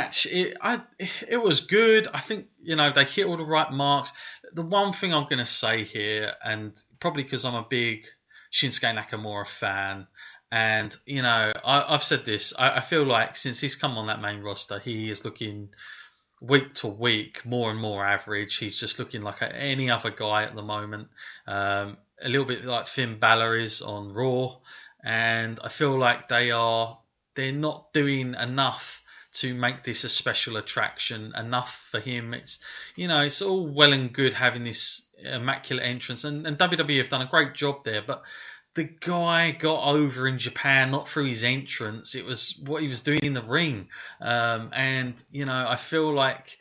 match, it was good. I think, they hit all the right marks. The one thing I'm going to say here, and probably because I'm a big Shinsuke Nakamura fan, and, I've said this, I feel like since he's come on that main roster, he is looking week to week more and more average. He's just looking like any other guy at the moment. A little bit like Finn Balor is on Raw, and I feel like they're not doing enough to make this a special attraction, enough for him. It's all well and good having this immaculate entrance, and WWE have done a great job there, but the guy got over in Japan not through his entrance. It was what he was doing in the ring. I feel like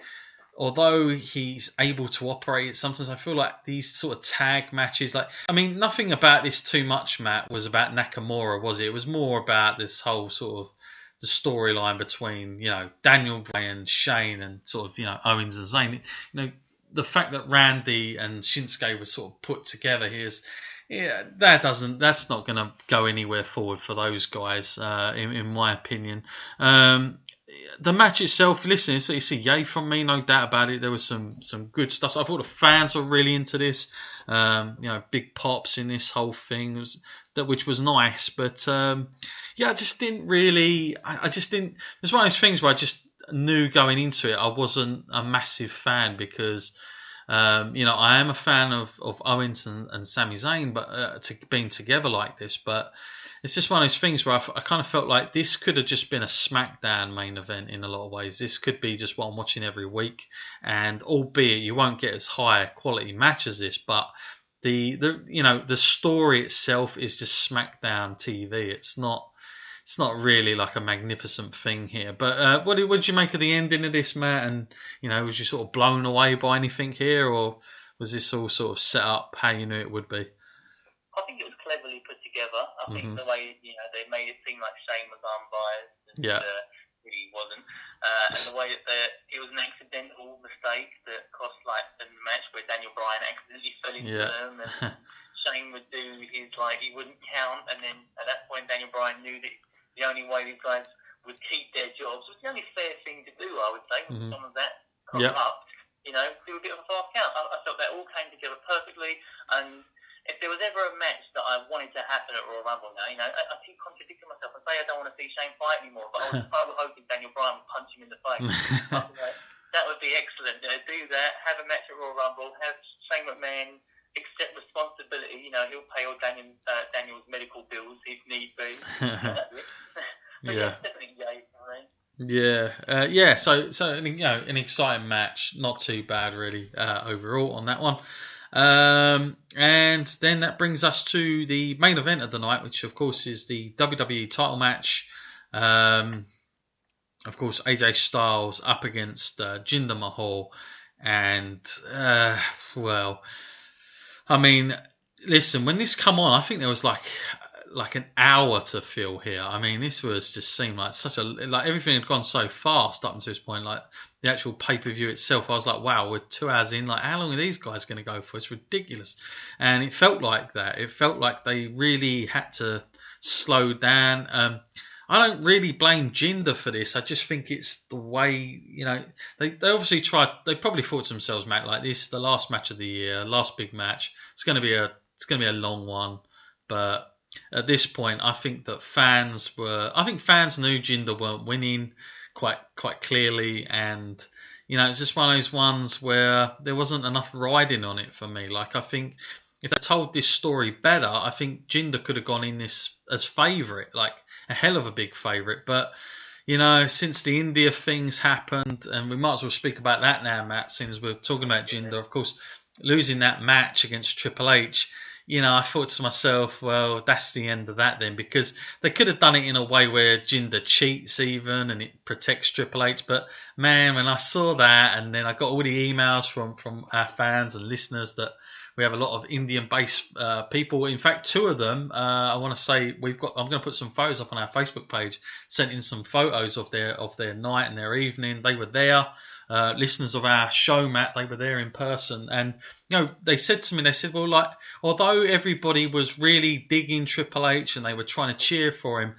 although he's able to operate it, sometimes I feel like these sort of tag matches, nothing about this too much, Matt, was about Nakamura, was it? It was more about this whole sort of the storyline between, Daniel Bryan and Shane and sort of, Owens and Zayn. The fact that Randy and Shinsuke were sort of put together here is, that's not going to go anywhere forward for those guys, in my opinion. The match itself, listen, so you see yay from me, no doubt about it. There was some good stuff. So I thought the fans were really into this. Big pops in this whole thing, which was nice. But I just didn't really. I just didn't. It's one of those things where I just knew going into it I wasn't a massive fan because. I am a fan of Owens and Sami Zayn, but being together like this. But it's just one of those things where I kind of felt like this could have just been a SmackDown main event in a lot of ways. This could be just what I'm watching every week, and albeit you won't get as high quality match as this, but the story itself is just SmackDown TV. It's not really like a magnificent thing here. But what did you make of the ending of this, Matt? And, was you sort of blown away by anything here, or was this all sort of set up how you knew it would be? I think it was cleverly put together. I think the way, they made it seem like Shane was unbiased and really wasn't. And the way that it was an accidental mistake that cost the match where Daniel Bryan accidentally fell into them and Shane would do his, he wouldn't count. And then at that point, Daniel Bryan knew that the only way these guys would keep their jobs was the only fair thing to do, I would say, when some of that corrupt, do a bit of a fast count. I felt that all came together perfectly, and if there was ever a match that I wanted to happen at Royal Rumble now, I keep contradicting myself and say I don't want to see Shane fight anymore, but I was hoping Daniel Bryan would punch him in the face. That would be excellent. Do that, have a match at Royal Rumble, have Shane McMahon accept responsibility. He'll pay all Daniel's medical bills if need be. But definitely yay for me. So an exciting match, not too bad really overall on that one. And then that brings us to the main event of the night, which of course is the WWE title match. Of course, AJ Styles up against Jinder Mahal, and listen, when this come on, I think there was like an hour to fill here. This was just seemed like everything had gone so fast up until this point. Like the actual pay-per-view itself, I was like, wow, we're 2 hours in. Like, how long are these guys going to go for? It's ridiculous. And it felt like that. It felt like they really had to slow down. I don't really blame Jinder for this. I just think it's the way, they obviously tried. They probably thought to themselves, Matt, like this, the last match of the year, last big match. It's going to be a long one. But at this point, I think fans knew Jinder weren't winning quite clearly, and it's just one of those ones where there wasn't enough riding on it for me. Like, I think if they told this story better, I think Jinder could have gone in this as favourite, like a hell of a big favourite. But since the India things happened, and we might as well speak about that now, Matt, since we're talking about Jinder, of course, losing that match against Triple H. I thought to myself, well, that's the end of that then, because they could have done it in a way where Jinder cheats even and it protects Triple H. But man, when I saw that, and then I got all the emails from our fans and listeners that we have a lot of Indian-based people. In fact, 2 of them, I want to say I'm going to put some photos up on our Facebook page, sent in some photos of their night and their evening. They were there. Listeners of our show, Matt, they were there in person, and they said to me, they said, well, although everybody was really digging Triple H and they were trying to cheer for him,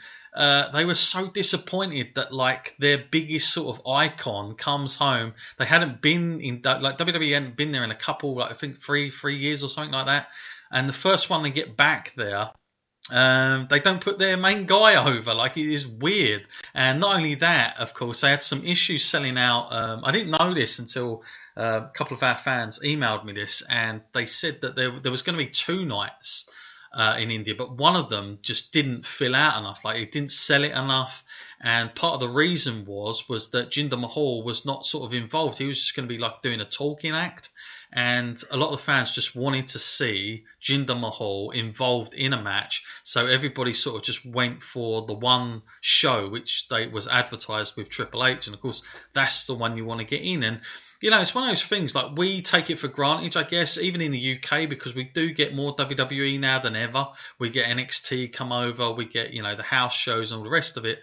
they were so disappointed that like their biggest sort of icon comes home. They hadn't been in like WWE hadn't been there in a couple, like I think three years or something like that. And the first one they get back there, they don't put their main guy over. Like, it is weird. And not only that, of course, they had some issues selling out. I didn't know this until a couple of our fans emailed me this, and they said that there was going to be 2 nights in India, but one of them just didn't fill out enough. Like, it didn't sell it enough. And part of the reason was that Jinder Mahal was not sort of involved. He was just going to be like doing a talking act. And a lot of the fans just wanted to see Jinder Mahal involved in a match, so everybody sort of just went for the one show which was advertised with Triple H, and of course that's the one you want to get in. And you know, it's one of those things, like, we take it for granted, I guess, even in the UK, because we do get more WWE now than ever. We get NXT come over, we get, you know, the house shows and all the rest of it.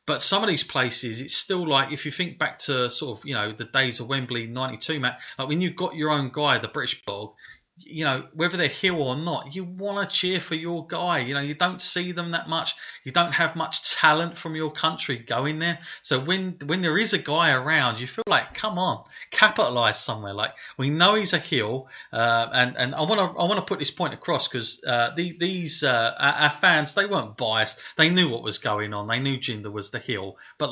But some of these places, it's still like, if you think back to sort of, you know, the days of Wembley '92, Matt, like when you've got your own guy, the British Bulldog, you know, whether they're heel or not, you want to cheer for your guy. You know, you don't see them that much. You don't have much talent from your country going there. So when there is a guy around, you feel like, come on, capitalize somewhere. Like, we know he's a heel, and I want to put this point across, because these our fans, they weren't biased. They knew what was going on. They knew Jinder was the heel, but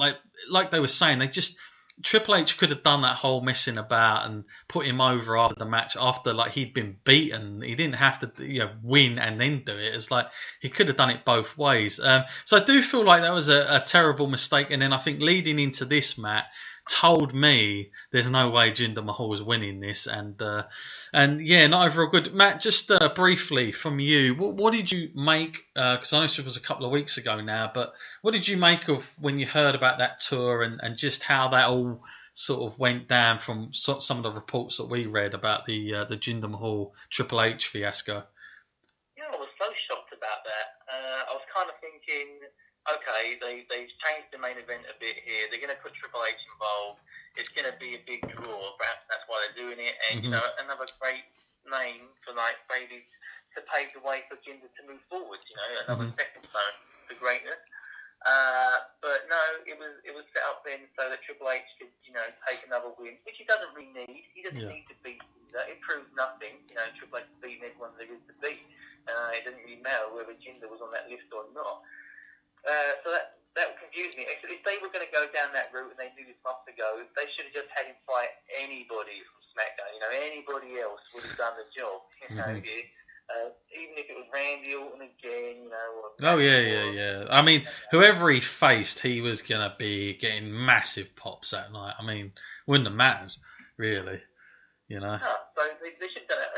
like they were saying, they just. Triple H could have done that whole messing about and put him over after the match, after like he'd been beaten. He didn't have to, you know, win and then do it. It's like he could have done it both ways. So I do feel like that was a terrible mistake. And then I think leading into this, Matt told me there's no way Jinder Mahal was winning this, and yeah, not overall good. Matt, just briefly from you, what did you make? Because I know this was a couple of weeks ago now, but what did you make of when you heard about that tour and just how that all sort of went down from some of the reports that we read about the Jinder Mahal Triple H fiasco? Yeah, I was so shocked about that. I was kind of thinking, okay, they've changed the main event a bit here. They're going to put Triple H involved. It's going to be a big draw. Perhaps that's why they're doing it. And, you know, another great name for, like, maybe to pave the way for Jinder to move forward, you know, another stepping stone for greatness. But no, it was set up then so that Triple H could, you know, take another win, which he doesn't really need. He doesn't need to beat Jinder. It proves nothing. You know, Triple H is beating everyone there is to beat. It doesn't really matter whether Jinder was on that list or not. So that confused me. If they were going to go down that route, and they knew this months ago, they should have just had him fight anybody from SmackDown. You know, anybody else would have done the job. You know, even if it was Randy Orton again. You know. Oh yeah. I mean, whoever he faced, he was gonna be getting massive pops that night. I mean, wouldn't have mattered really. You know. No, so they should have done it,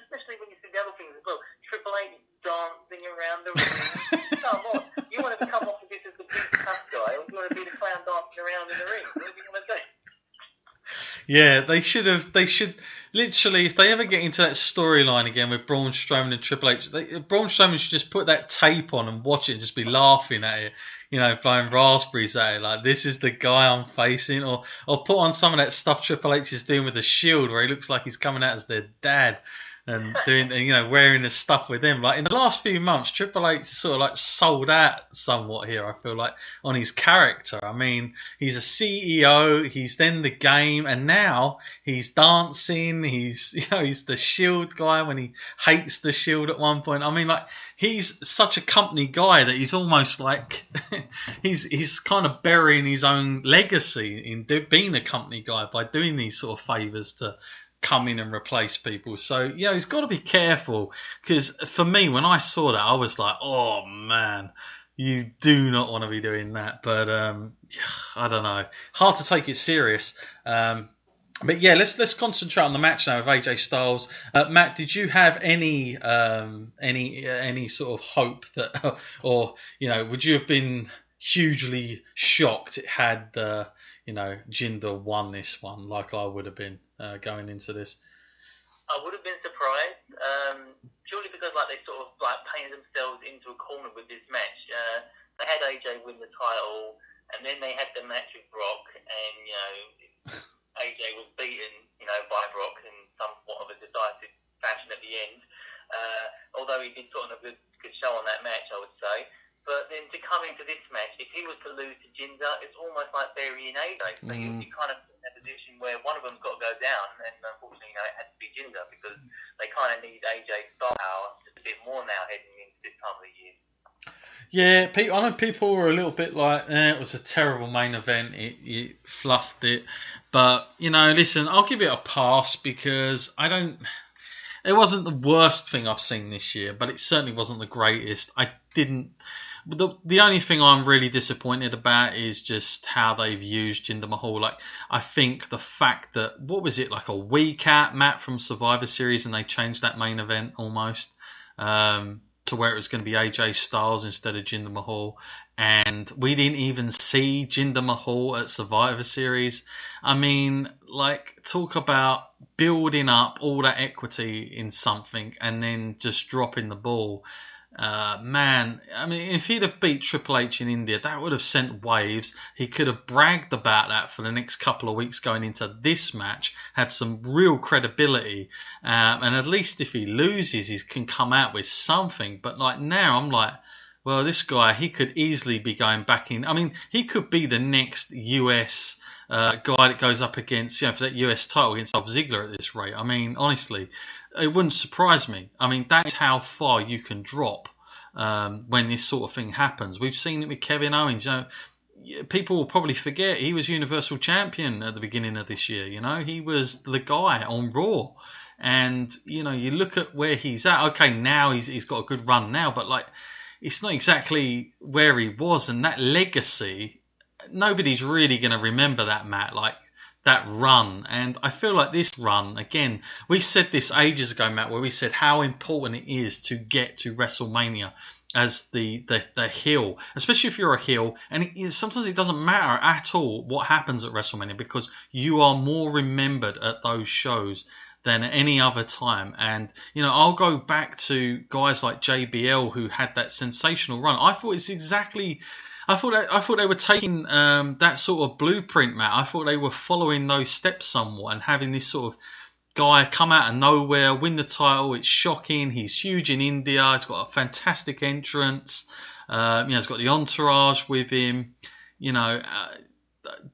especially when you see the other things as well. Triple H dancing around the ring. Come on, you want to come off of this as the big tough guy, or you want to be the clown dancing around in the ring? What do you want to do? Yeah, they should literally, if they ever get into that storyline again with Braun Strowman and Triple H, Braun Strowman should just put that tape on and watch it and just be laughing at it, you know, blowing raspberries at it, like, this is the guy I'm facing, or put on some of that stuff Triple H is doing with the Shield, where he looks like he's coming out as their dad. And doing, you know, wearing the stuff with him. Like, in the last few months, Triple H sort of like sold out somewhat here, I feel like, on his character. I mean, he's a CEO, he's then the game, and now he's dancing, he's the Shield guy when he hates the Shield at one point. I mean, like, he's such a company guy that he's almost like, he's kind of burying his own legacy in being a company guy by doing these sort of favours to come in and replace people. So, yeah, he's got to be careful, because for me, when I saw that, I was like, oh man, you do not want to be doing that. But I don't know, hard to take it serious. But yeah, let's concentrate on the match now with AJ Styles. Matt, did you have any sort of hope that, or, you know, would you have been hugely shocked had you know, Jinder won this one, like I would have been going into this? I would have been surprised, purely because, like, they sort of like painted themselves into a corner with this match. They had AJ win the title, and then they had the match with Brock, and, you know, AJ was beaten, you know, by Brock in somewhat of a decisive fashion at the end. Although he did put on a good show on that match, I would say. But But then to come into this match, if he was to lose to Jinder, it's almost like burying AJ. So you kind of in a position where one of them's got to go down, and unfortunately, it had to be Jinder because they kind of need AJ's star power just a bit more now heading into this time of the year. Yeah, I know people were a little bit like, it was a terrible main event. It fluffed it, but listen, I'll give it a pass because it wasn't the worst thing I've seen this year, but it certainly wasn't the greatest. The only thing I'm really disappointed about is just how they've used Jinder Mahal. Like, I think the fact that, what was it, like a week at Matt from Survivor Series, and they changed that main event almost to where it was going to be AJ Styles instead of Jinder Mahal. And we didn't even see Jinder Mahal at Survivor Series. I mean, like, talk about building up all that equity in something and then just dropping the ball. Man, I mean, if he'd have beat Triple H in India, that would have sent waves. He could have bragged about that for the next couple of weeks going into this match, had some real credibility, and at least if he loses, he can come out with something. But like now, I'm like, well, this guy, he could easily be going back in. I mean, he could be the next US guy that goes up against, for that US title against Dolph Ziggler at this rate. I mean, honestly, it wouldn't surprise me. I mean, that's how far you can drop when this sort of thing happens. We've seen it with Kevin Owens. People will probably forget he was Universal Champion at the beginning of this year. He was the guy on Raw. And, you look at where he's at. Okay, now he's got a good run now, but like, it's not exactly where he was. And that legacy, nobody's really going to remember that, Matt. Like, that run. And I feel like this run, again, we said this ages ago, Matt, where we said how important it is to get to WrestleMania as the heel, especially if you're a heel. And sometimes it doesn't matter at all what happens at WrestleMania because you are more remembered at those shows than at any other time. And, I'll go back to guys like JBL who had that sensational run. I thought they were taking that sort of blueprint, Matt. I thought they were following those steps somewhat and having this sort of guy come out of nowhere, win the title. It's shocking. He's huge in India. He's got a fantastic entrance. He's got the entourage with him.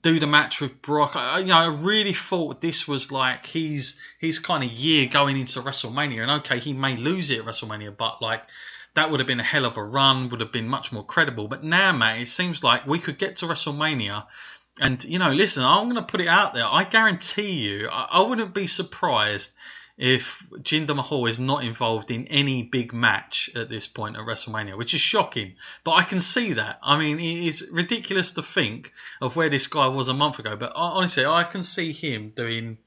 Do the match with Brock. I really thought this was like his kind of year going into WrestleMania. And okay, he may lose it at WrestleMania, but like, that would have been a hell of a run, would have been much more credible. But now, Matt, it seems like we could get to WrestleMania and, listen, I'm going to put it out there. I guarantee you, I wouldn't be surprised if Jinder Mahal is not involved in any big match at this point at WrestleMania, which is shocking. But I can see that. I mean, it's ridiculous to think of where this guy was a month ago. But honestly, I can see him doing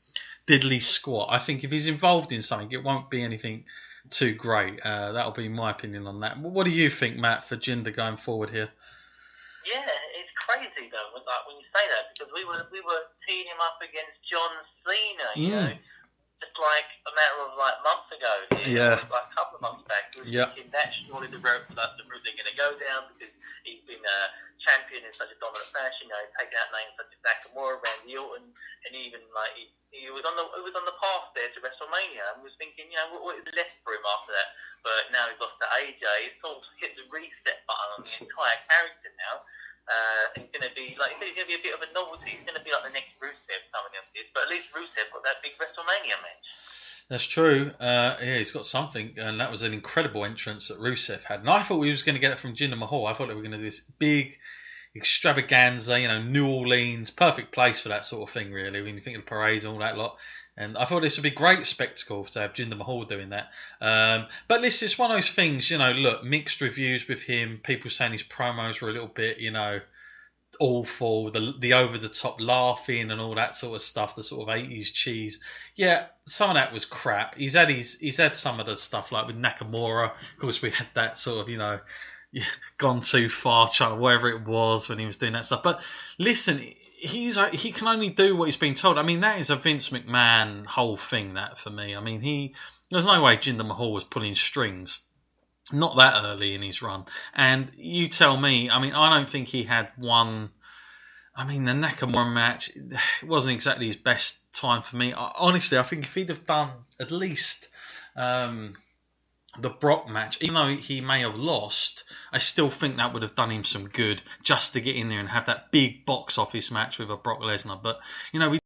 diddly squat. I think if he's involved in something, it won't be anything too great. That'll be my opinion on that. What do you think, Matt, for Jinder going forward here? Yeah, it's crazy though, when you say that, because we were teeing him up against John Cena, just like a matter of like months ago. Yeah, like a couple of months back. We were thinking that's surely the route they're going to go down because he's been champion in such a dominant fashion. Taking out names such as Nakamura, Randy Orton, and even like he was on the path there to WrestleMania, and was thinking, what is left for him after that? But now he's lost to AJ. It's sort of hit the reset button on the entire character now. He's going to be like, he's going to be a bit of a novelty. He's going to be like the next Rusev coming up this, but at least Rusev got that big WrestleMania match. That's true. He's got something, and that was an incredible entrance that Rusev had. And I thought we was going to get it from Jinder Mahal. I thought they were going to do this big extravaganza, New Orleans, perfect place for that sort of thing, really, when you think of the parades and all that lot. And I thought this would be a great spectacle to have Jinder Mahal doing that. But listen, it's one of those things, look, mixed reviews with him, people saying his promos were a little bit, awful, the over-the-top laughing and all that sort of stuff, the sort of 80s cheese. Yeah, some of that was crap. He's had some of the stuff, like with Nakamura. Of course, we had that sort of, gone too far, whatever it was when he was doing that stuff. But listen, he can only do what he's been told. I mean, that is a Vince McMahon whole thing, that, for me. I mean, there's no way Jinder Mahal was pulling strings. Not that early in his run. And you tell me, I mean, I don't think he had one. I mean, the Nakamura match, it wasn't exactly his best time for me. Honestly, I think if he'd have done at least, the Brock match, even though he may have lost, I still think that would have done him some good just to get in there and have that big box office match with a Brock Lesnar. But, we